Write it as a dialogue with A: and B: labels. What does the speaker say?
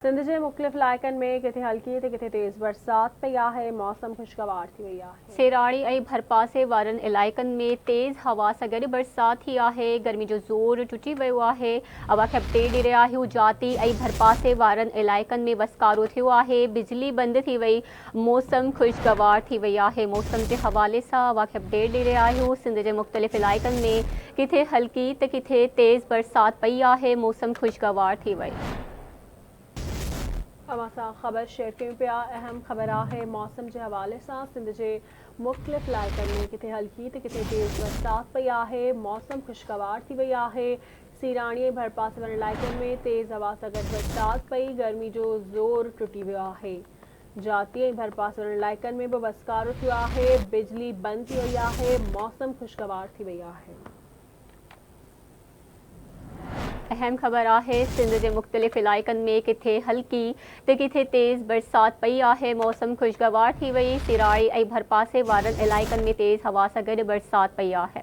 A: सिंध के मुख्तलिफ़ इलाक़नि में किथे हल्की ते किथे तेज़ बरसात पई आहे। मौसम खुशगवार थी वई आहे।
B: सेराड़ी ऐं भरपासे वारनि इलाइक़नि में तेज़ हवा सां गॾु बरसात थी आहे। गर्मी जो ज़ोर टुटी वियो आहे। हवा खे अपडेट ॾेई रहिया आहियूं। जाती ऐं भरपासे वारनि इलाइक़नि में वसकारो थियो आहे। बिजली बंदि थी वई। मौसम खुशगवार थी वई आहे। मौसम जे हवाले सां हवा खे अपडेट ॾेई रहिया आहियूं। सिंध जे मुख्तलिफ़ इलाइक़नि में किथे हल्की त किथे तेज़ बरसात पई आहे। मौसम खुशगवार थी वई।
A: ख़बर शेयर कयूं पिया। अहम ख़बर आहे मौसम के हवाले से। सिंध के मुख्तलिफ़ इलाइक़नि में किथे हल्की तो किथे तेज़ बरसात पई आहे। मौसम खुशगवार थी वई आहे। सीराणी ऐं भरपासे वारनि इलाइक़नि में तेज़ हवा सां गॾु बरसात पई। गर्मी जो ज़ोर टुटी वियो आहे। जाती ऐं भरपासे वारनि इलाइक़नि में भी वसकारो थियो आहे। बिजली बंदि थी वई आहे। मौसम खुशगवार थी वई आहे।
B: अहम ख़बर आहे सिंध के मुख्तलिफ़ इलाइक़नि में किथे हल्की तो किथे तेज़ बरसात पई आहे। मौसम खुशगवार थी वई। सिराड़ी ऐं भरपासे वारनि इलाइक़नि में तेज़ हवा सां गॾु बरसात पई आहे।